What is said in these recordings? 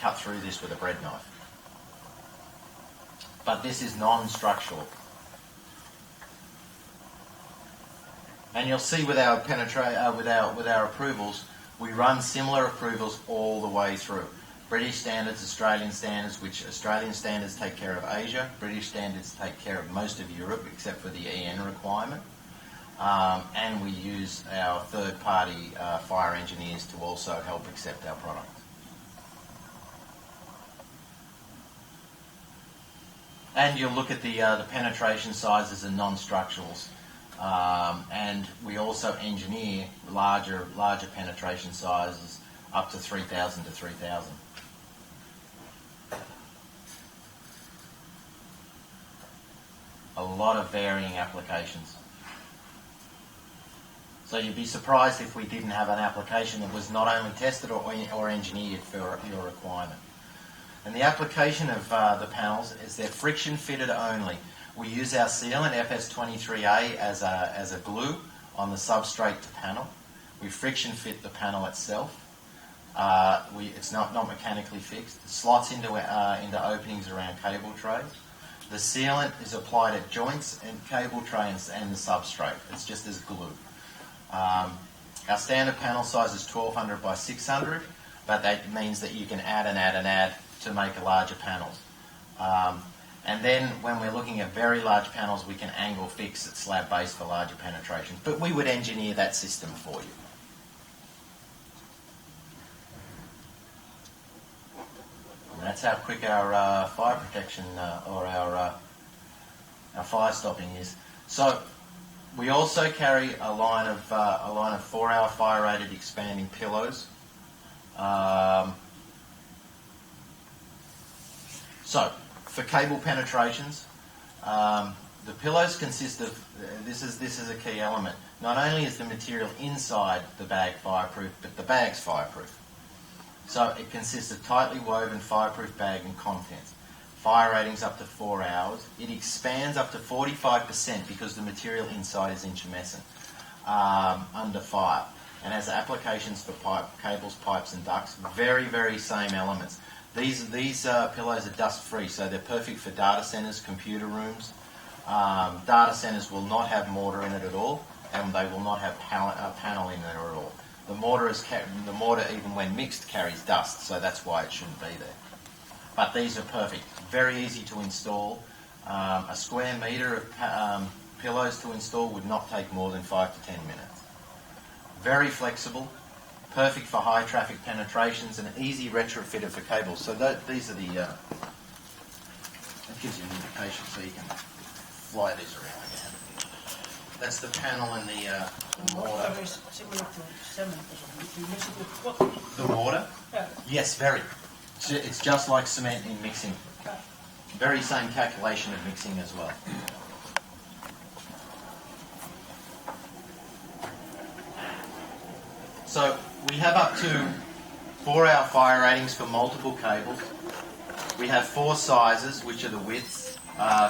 cut through this with a bread knife. But this is non-structural. And you'll see with our with our approvals, we run similar approvals all the way through. British standards, Australian standards, which Australian standards take care of Asia. British standards take care of most of Europe except for the EN requirement. And we use our third-party fire engineers to also help accept our product. And you'll look at the penetration sizes and non-structurals. And we also engineer larger penetration sizes up to 3,000 to 3,000. A lot of varying applications. So you'd be surprised if we didn't have an application that was not only tested or engineered for your requirement. And the application of the panels is they're friction fitted only. We use our sealant FS23A as a glue on the substrate to panel. We friction fit the panel itself. It's not mechanically fixed. It slots into openings around cable trays. The sealant is applied at joints and cable trays and the substrate. It's just as glue. Our standard panel size is 1200 by 600, but that means that you can add and add and add to make larger panels. And then when we're looking at very large panels, we can angle fix at slab base for larger penetrations. But we would engineer that system for you. And that's how quick our fire protection or our fire stopping is. So we also carry a line of 4-hour fire-rated expanding pillows. So for cable penetrations, the pillows consist of this is a key element. Not only is the material inside the bag fireproof, but the bag's fireproof. So it consists of tightly woven fireproof bag and contents. Fire ratings up to 4 hours. It expands up to 45% because the material inside is intumescent under fire, and has applications for cables, pipes, and ducts. Very, very same elements. These pillows are dust-free, so they're perfect for data centres, computer rooms. Data centres will not have mortar in it at all, and they will not have a panel in it at all. The mortar, even when mixed, carries dust, so that's why it shouldn't be there. But these are perfect. Very easy to install. A square metre of pillows to install would not take more than 5 to 10 minutes. Very flexible. Perfect for high traffic penetrations and easy retrofitter for cables. So these are the, that gives you an indication so you can fly these around again. That's the panel and the mortar. Is similar to cement or something. You mix it with what? The mortar? Yeah. Yes, very. It's just like cement in mixing. Very same calculation of mixing as well. So we have up to 4-hour fire ratings for multiple cables. We have 4 sizes, which are the widths,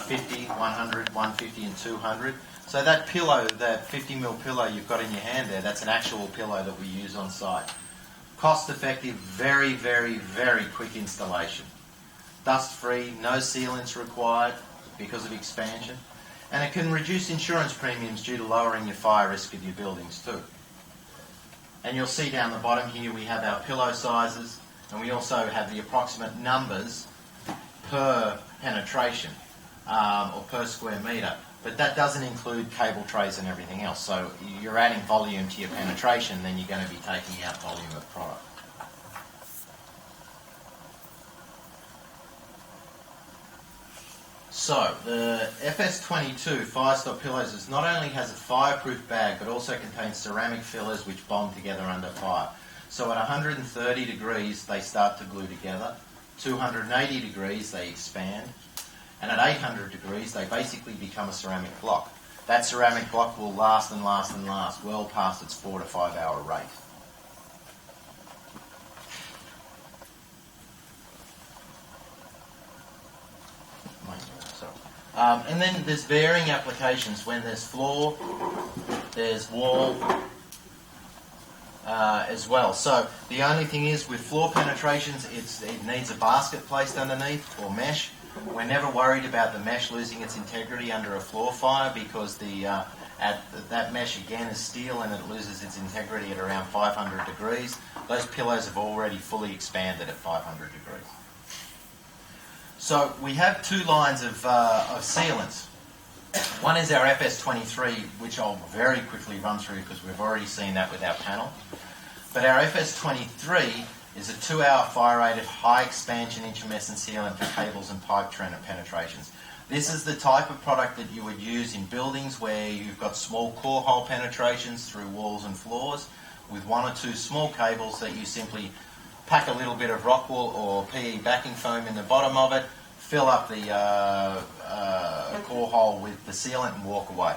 50, 100, 150 and 200. So that pillow, that 50mm pillow you've got in your hand there, that's an actual pillow that we use on site. Cost effective, very, very, very quick installation. Dust free, no sealants required because of expansion. And it can reduce insurance premiums due to lowering your fire risk of your buildings too. And you'll see down the bottom here we have our pillow sizes, and we also have the approximate numbers per penetration or per square metre. But that doesn't include cable trays and everything else. So you're adding volume to your penetration, then you're going to be taking out volume of product. So the FS22 Fire Stop Pillows not only has a fireproof bag, but also contains ceramic fillers which bond together under fire. So at 130 degrees they start to glue together, 280 degrees they expand, and at 800 degrees they basically become a ceramic block. That ceramic block will last and last and last well past its 4 to 5 hour rate. And then there's varying applications. When there's floor, there's wall, as well. So the only thing is with floor penetrations, it needs a basket placed underneath or mesh. We're never worried about the mesh losing its integrity under a floor fire because that mesh again is steel and it loses its integrity at around 500 degrees. Those pillows have already fully expanded at 500 degrees. So we have two lines of sealants. One is our FS23, which I'll very quickly run through because we've already seen that with our panel. But our FS23 is a 2-hour fire-rated high expansion intumescent sealant for cables and pipe penetrations. This is the type of product that you would use in buildings where you've got small core hole penetrations through walls and floors with 1 or 2 small cables that you simply pack a little bit of rock wool or PE backing foam in the bottom of it, fill up the core hole with the sealant and walk away.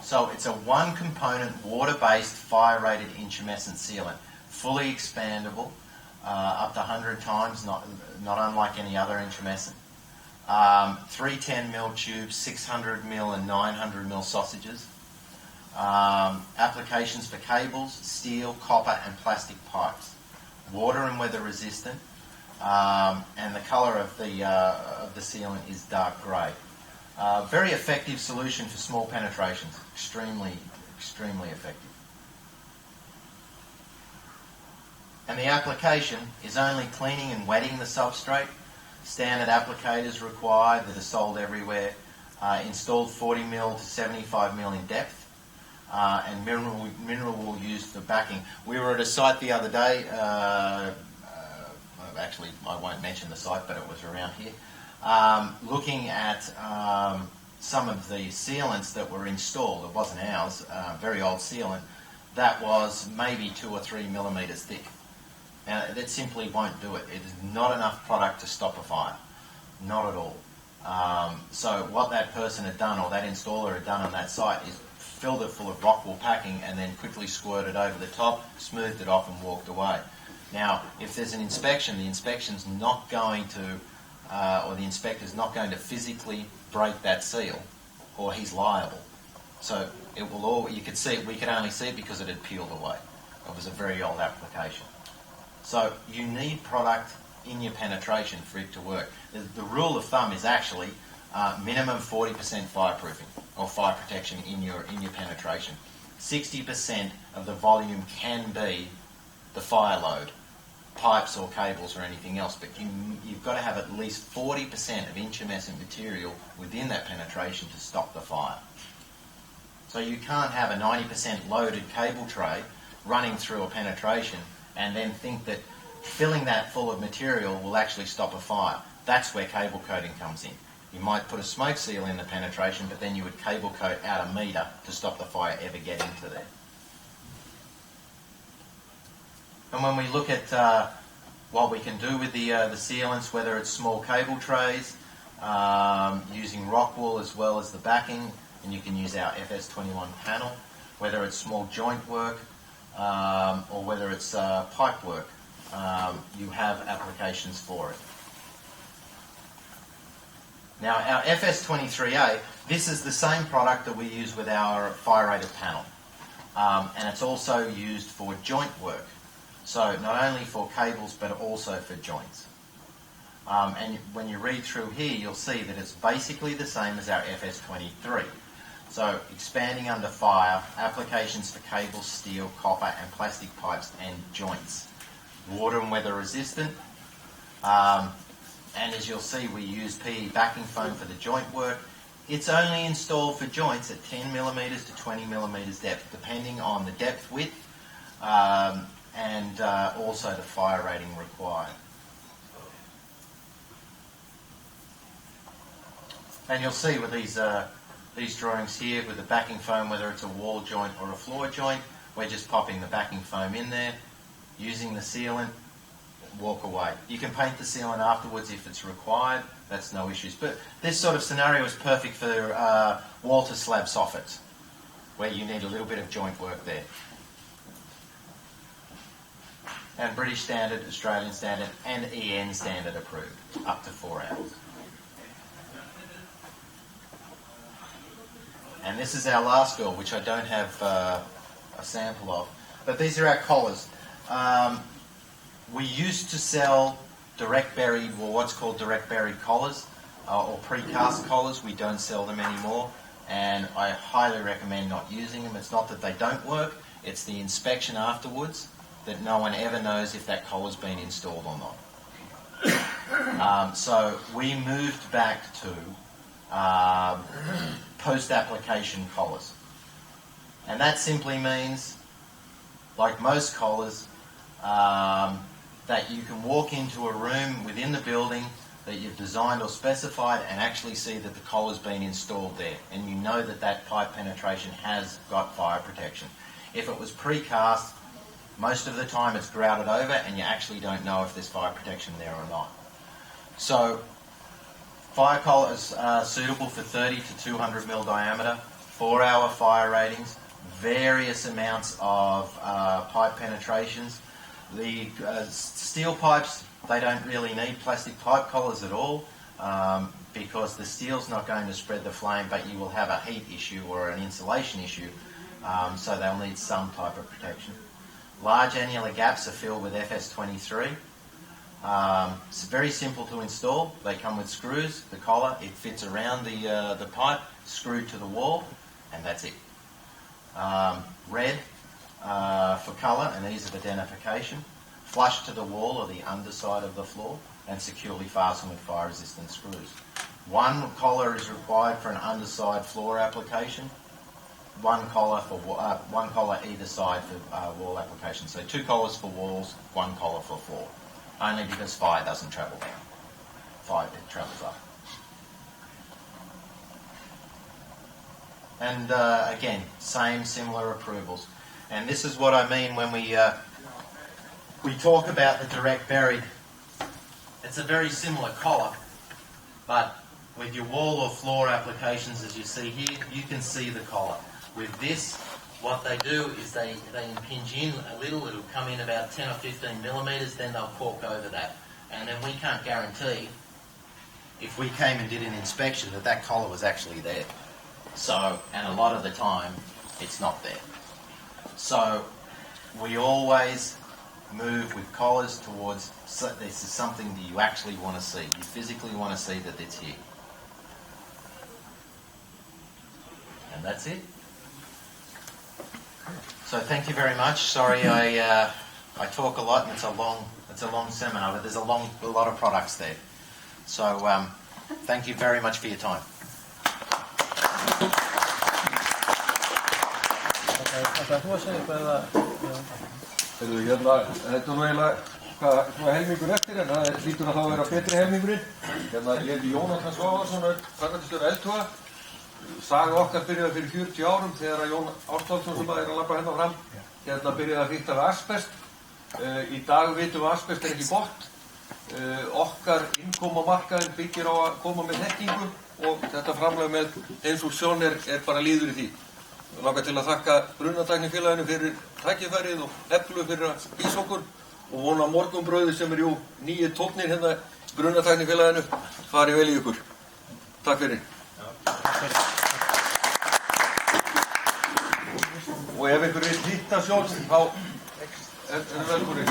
So it's a 1-component water-based fire-rated intumescent sealant, fully expandable, up to 100 times, not unlike any other intumescent. 310mm tubes, 600mm and 900mm sausages. Applications for cables, steel, copper and plastic pipes. Water and weather resistant, and the colour of the sealant is dark grey. Very effective solution for small penetrations. Extremely effective. And the application is only cleaning and wetting the substrate. Standard applicators required that are sold everywhere. Installed 40mm to 75mm in depth. And mineral wool used for backing. We were at a site the other day, actually I won't mention the site, but it was around here, looking at some of the sealants that were installed. It wasn't ours, very old sealant, that was maybe 2 or 3 millimetres thick. Now that simply won't do it. It is not enough product to stop a fire, not at all. So what that person had done, or that installer had done on that site, is filled it full of rock wool packing and then quickly squirted over the top, smoothed it off and walked away. Now, if there's an inspection, the inspection's not going to, or the inspector's not going to physically break that seal, or he's liable. So it will all, you could see it, we could only see it because it had peeled away. It was a very old application. So you need product in your penetration for it to work. The rule of thumb is actually minimum 40% fireproofing or fire protection in your penetration. 60% of the volume can be the fire load, pipes or cables or anything else, but you've got to have at least 40% of intumescent material within that penetration to stop the fire. So you can't have a 90% loaded cable tray running through a penetration and then think that filling that full of material will actually stop a fire. That's where cable coating comes in. You might put a smoke seal in the penetration, but then you would cable coat out a metre to stop the fire ever getting to there. And when we look at what we can do with the sealants, whether it's small cable trays, using rock wool as well as the backing, and you can use our FS21 panel, whether it's small joint work or whether it's pipe work, you have applications for it. Now our FS23A, this is the same product that we use with our fire-rated panel, and it's also used for joint work. So not only for cables but also for joints. And when you read through here, you'll see that it's basically the same as our FS23. So expanding under fire, applications for cables, steel, copper and plastic pipes and joints. Water and weather resistant. And as you'll see, we use PE backing foam for the joint work. It's only installed for joints at 10mm to 20mm depth, depending on the depth width and also the fire rating required. And you'll see with these drawings here with the backing foam, whether it's a wall joint or a floor joint, we're just popping the backing foam in there, using the sealant, walk away. You can paint the sealant afterwards if it's required, that's no issues. But this sort of scenario is perfect for wall to slab soffits, where you need a little bit of joint work there. And British standard, Australian standard and EN standard approved, up to 4 hours. And this is our last girl, which I don't have a sample of. But these are our collars. We used to sell direct buried, or what's called direct buried collars, or precast collars. We don't sell them anymore, and I highly recommend not using them. It's not that they don't work, it's the inspection afterwards that no one ever knows if that collar's been installed or not. So we moved back to post-application collars. And that simply means, like most collars, that you can walk into a room within the building that you've designed or specified and actually see that the collar's been installed there, and you know that that pipe penetration has got fire protection. If it was precast, most of the time it's grouted over and you actually don't know if there's fire protection there or not. So fire collars are suitable for 30 to 200 mil diameter, 4-hour fire ratings, various amounts of pipe penetrations. The steel pipes, they don't really need plastic pipe collars at all because the steel's not going to spread the flame, but you will have a heat issue or an insulation issue, so they'll need some type of protection. Large annular gaps are filled with FS23. It's very simple to install. They come with screws, the collar, it fits around the pipe, screwed to the wall, and that's it. Red for colour and ease of identification, flush to the wall or the underside of the floor, and securely fastened with fire-resistant screws. One collar is required for an underside floor application, one collar either side for wall application. So 2 collars for walls, 1 collar for floor. Only because fire doesn't travel down. Fire travels up. And again, similar approvals. And this is what I mean when we talk about the direct buried. It's a very similar collar, but with your wall or floor applications, as you see here, you can see the collar. With this, what they do is they impinge in a little. It'll come in about 10 or 15 millimetres, then they'll cork over that. And then we can't guarantee, if we came and did an inspection, that that collar was actually there. So, and a lot of the time, it's not there. So, we always move with collars towards, this is something that you actually want to see. You physically want to see that it's here. And that's it. So thank you very much. Sorry I talk a lot and it's a long seminar, but there's a lot of products there. So thank you very much for your time. Þetta nú eiginlega helmingur eftir, en það hlýtur að þá vera betri helmingurinn. Ég heiti Jónatan Svávarsson, framkvæmdastjóri Eldhugar. Saga okkar byrjaði fyrir 40 árum þegar Jón Ástvaldsson sem að labba hérna fram byrjaði að fikta við asbest. Í dag vitum við að asbest ekki gott. Okkar innkoma á markaðinn byggir á að koma með þekkingu og þetta framlag með Eldhugar er bara líður í því. Ég langar til að þakka Brunatæknifélaginu fyrir tækifærið og Eflu fyrir að hýsa okkur og vona morgunbrauðið sem jú nýju tónnir hérna Brunatæknifélaginu fari vel í ykkur. Takk fyrir. Og ef einhver vill hitta sjálf, þá er velkomin.